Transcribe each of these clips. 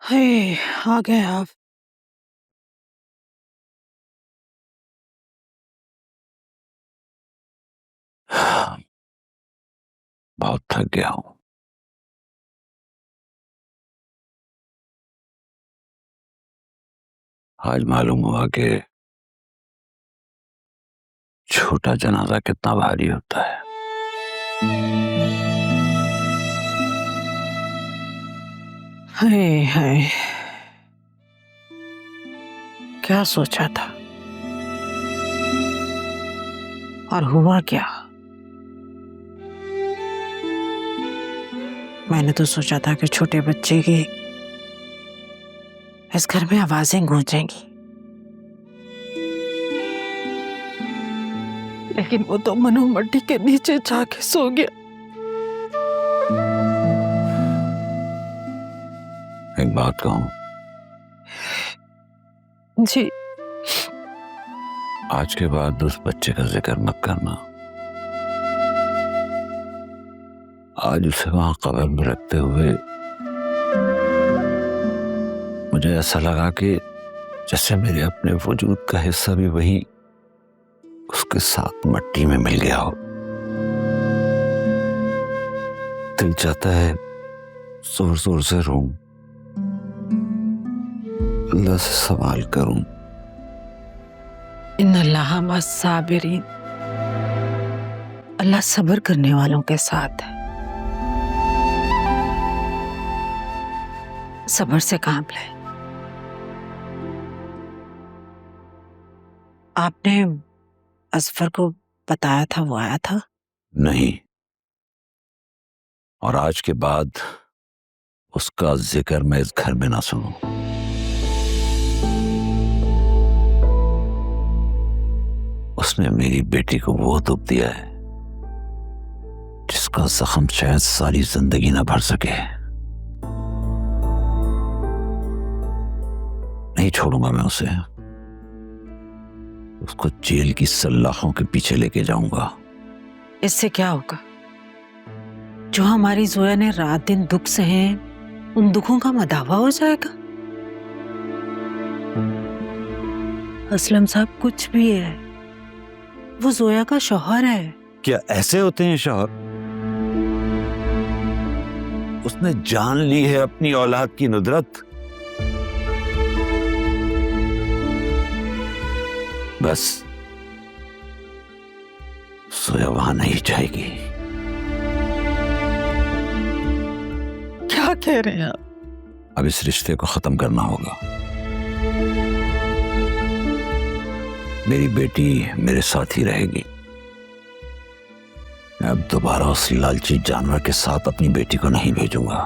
हे, आ गए आप। बहुत थक गया हूं। आज मालूम हुआ कि छोटा जनाजा कितना भारी होता है। हाय हाय, क्या सोचा था और हुआ क्या? मैंने तो सोचा था कि छोटे बच्चे की इस घर में आवाजें गूंजेंगी, लेकिन वो तो मनो मट्टी के नीचे जाके सो गया। एक बात कहूं, जी। आज के बाद उस बच्चे का जिक्र मत करना। आज उसे वहां कब्र में रखते हुए मुझे ऐसा लगा कि जैसे मेरे अपने वजूद का हिस्सा भी वही उसके साथ मट्टी में मिल गया हो। दिल चाहता है जोर जोर से रोऊं, अल्लाह से सवाल करूं। इन्नल्लाह मस्साबिरीन, अल्लाह सब्र करने वालों के साथ है। सब्र से काम ले। आपने असफर को बताया था, वो आया था? नहीं, और आज के बाद उसका जिक्र मैं इस घर में ना सुनूं। उसने मेरी बेटी को वो दुख दिया है जिसका जख्म शायद सारी जिंदगी ना भर सके। नहीं छोड़ूंगा मैं उसे। उसको जेल की सलाखों के पीछे लेके जाऊंगा। इससे क्या होगा? जो हमारी जोया ने रात दिन दुख सहे, उन दुखों का मदावा हो जाएगा। असलम साहब कुछ भी है, वो जोया का शौहर है। क्या ऐसे होते हैं शौहर? उसने जान ली है अपनी औलाद की नुदरत। बस जोया वहां नहीं जाएगी। क्या कह रहे हैं आप? अब इस रिश्ते को खत्म करना होगा। मेरी बेटी मेरे साथ ही रहेगी। मैं अब दोबारा उस लालची जानवर के साथ अपनी बेटी को नहीं भेजूंगा।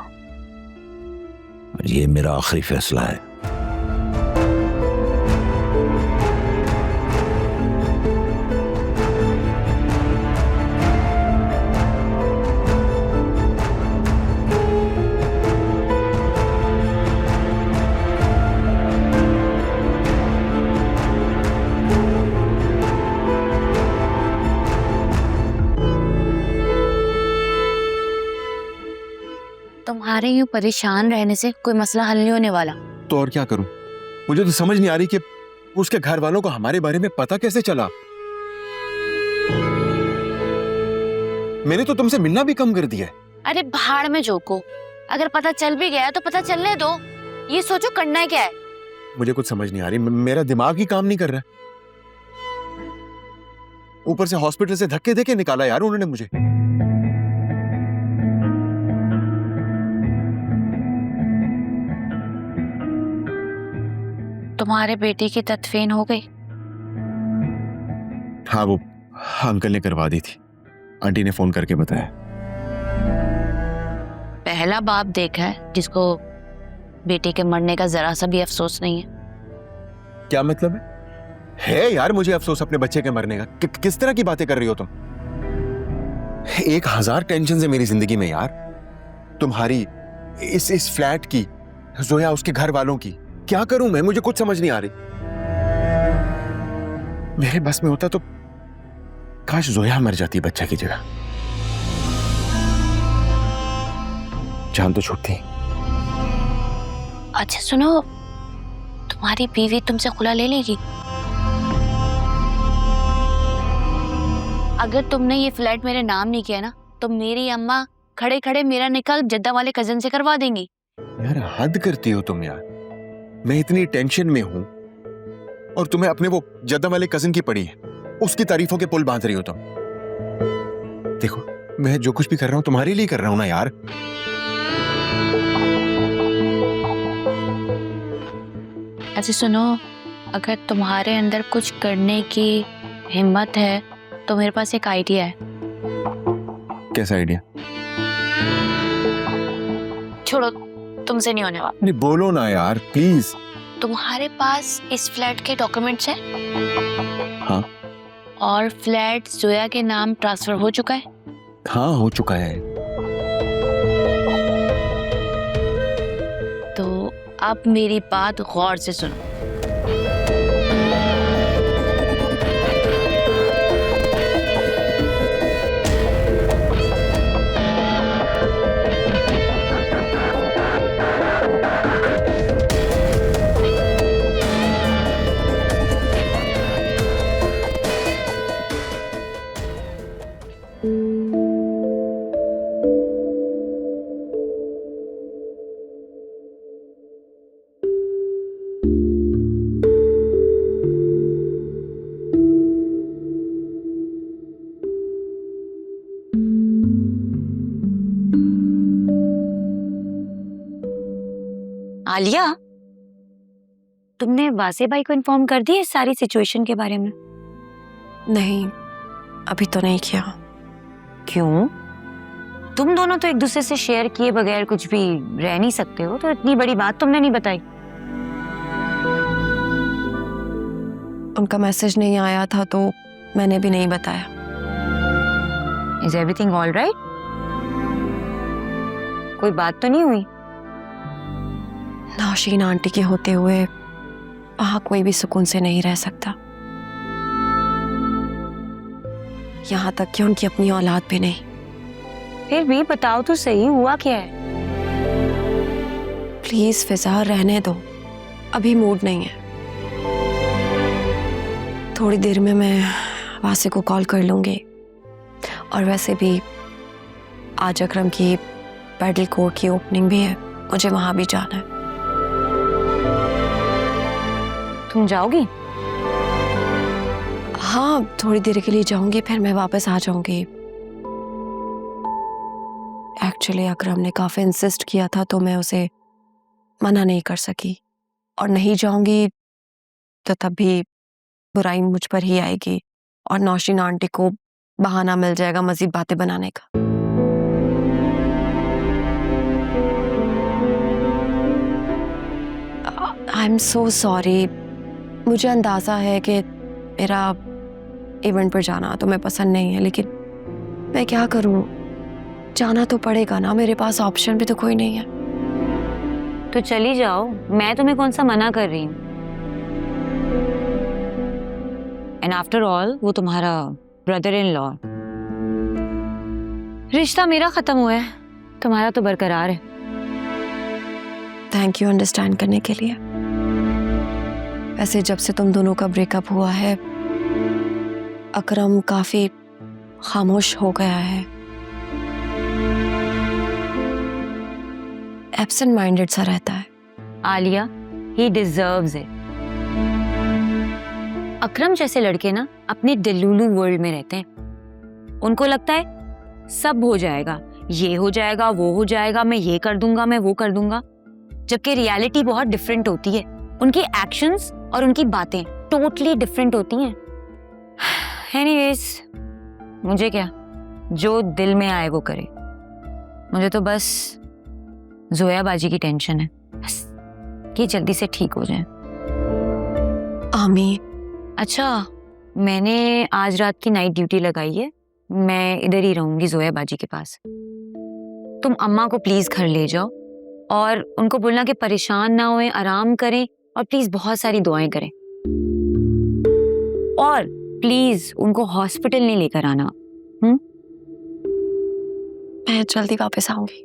और ये मेरा आखिरी फैसला है। तुम्हारे यूं परेशान रहने से कोई मसला हल नहीं होने वाला। तो और क्या करूं? मुझे तो समझ नहीं आ रही कि उसके घर वालों को हमारे बारे में पता कैसे चला। मैंने तो तुमसे मिलना भी कम कर दिया है। अरे भाड़ में झोंको, अगर पता चल भी गया तो पता चलने दो। ये सोचो करना है क्या है। मुझे कुछ समझ नहीं आ रही, मेरा दिमाग ही काम नहीं कर रहा। ऊपर से हॉस्पिटल से धक्के देके निकाला यार उन्होंने मुझे। तुम्हारे बेटे की तदफीन हो गई? हाँ, वो अंकल ने करवा दी थी। आंटी ने फोन करके बताया। पहला बाप देखा है जिसको बेटे के मरने का जरा सा भी अफसोस नहीं है। क्या मतलब है यार मुझे अफसोस अपने बच्चे के मरने का? किस तरह की बातें कर रही हो तुम? 1000 टेंशन है मेरी जिंदगी में यार। तुम्हारी, इस फ्लैट की, जोया उसके घर वालों की। क्या करूं मैं? मुझे कुछ समझ नहीं आ रही। मेरे बस में होता तो काश जोया मर जाती बच्चा की जगह। जान तो छूटती। अच्छा सुनो, तुम्हारी बीवी तुमसे खुला ले लेगी? अगर तुमने ये फ्लैट मेरे नाम नहीं किया ना, तो मेरी अम्मा खड़े खड़े मेरा निकाल जद्दा वाले कजन से करवा देंगी। यार हद करती हो तुम यार। मैं इतनी टेंशन में हूं और तुम्हें अपने वो जद्दा वाले कजन की पड़ी है, उसकी तारीफों के पुल बांध रही हो तुम। देखो मैं जो कुछ भी कर रहा हूं तुम्हारे लिए कर रहा हूं ना यार। अच्छा सुनो, अगर तुम्हारे अंदर कुछ करने की हिम्मत है तो मेरे पास एक आइडिया है। कैसा आइडिया? छोड़ो, तुमसे नहीं होने वाला। नहीं बोलो ना यार प्लीज। तुम्हारे पास इस फ्लैट के डॉक्यूमेंट्स हैं? हाँ। और फ्लैट जोया के नाम ट्रांसफर हो चुका है? हाँ हो चुका है। तो अब मेरी बात गौर से सुनो। आलिया, तुमने वासे भाई को इन्फॉर्म कर दिया इस सारी सिचुएशन के बारे में? नहीं, अभी तो नहीं किया। क्यों? तुम दोनों तो एक दूसरे से शेयर किए बगैर कुछ भी रह नहीं सकते हो, तो इतनी बड़ी बात तुमने नहीं बताई? उनका मैसेज नहीं आया था तो मैंने भी नहीं बताया। Is everything all right? कोई बात तो नहीं हुई? नौशीन आंटी के होते हुए वहां कोई भी सुकून से नहीं रह सकता, यहाँ तक कि उनकी अपनी औलाद भी नहीं। फिर भी बताओ तो सही, हुआ क्या है? प्लीज फिजा, रहने दो, अभी मूड नहीं है। थोड़ी देर में मैं वासे को कॉल कर लूंगी। और वैसे भी आज अकरम की पैडल कोर्ट की ओपनिंग भी है, मुझे वहां भी जाना है। तुम जाओगी? हाँ, थोड़ी देर के लिए जाऊंगी, फिर मैं वापस आ जाऊंगी। एक्चुअली अकरम ने काफी इंसिस्ट किया था तो मैं उसे मना नहीं कर सकी, और नहीं जाऊंगी तो तब भी बुराई मुझ पर ही आएगी और नौशीन आंटी को बहाना मिल जाएगा मजीद बातें बनाने का। I am so sorry. मुझे अंदाजा है कि मेरा इवेंट पर जाना तुम्हें पसंद नहीं है, लेकिन मैं क्या करूं, जाना तो पड़ेगा ना, मेरे पास ऑप्शन भी तो कोई नहीं है। तो चली जाओ, मैं तुम्हें कौन सा मना कर रही हूँ। एंड आफ्टर ऑल वो तुम्हारा ब्रदर इन लॉ। रिश्ता मेरा खत्म हुआ है, तुम्हारा तो बरकरार है। थैंक यू अंडरस्टैंड करने के लिए। वैसे जब से तुम दोनों का ब्रेकअप हुआ है अकरम काफी खामोश हो गया है, एब्सेंट माइंडेड सा रहता है। Alia, he deserves it. Akram जैसे लड़के ना अपने दिलुलू वर्ल्ड में रहते हैं। उनको लगता है सब हो जाएगा, ये हो जाएगा, वो हो जाएगा, मैं ये कर दूंगा, मैं वो कर दूंगा, जबकि रियलिटी बहुत डिफरेंट होती है। उनकी एक्शंस और उनकी बातें टोटली डिफरेंट होती हैं। एनीवेज, मुझे क्या, जो दिल में आए वो करे। मुझे तो बस जोया बाजी की टेंशन है, बस कि जल्दी से ठीक हो जाए। आमीन। अच्छा, मैंने आज रात की नाइट ड्यूटी लगाई है, मैं इधर ही रहूंगी जोया बाजी के पास। तुम अम्मा को प्लीज घर ले जाओ और उनको बोलना कि परेशान ना होए, आराम करें और प्लीज बहुत सारी दुआएं करें। और प्लीज उनको हॉस्पिटल नहीं लेकर आना। मैं जल्दी वापस आऊंगी।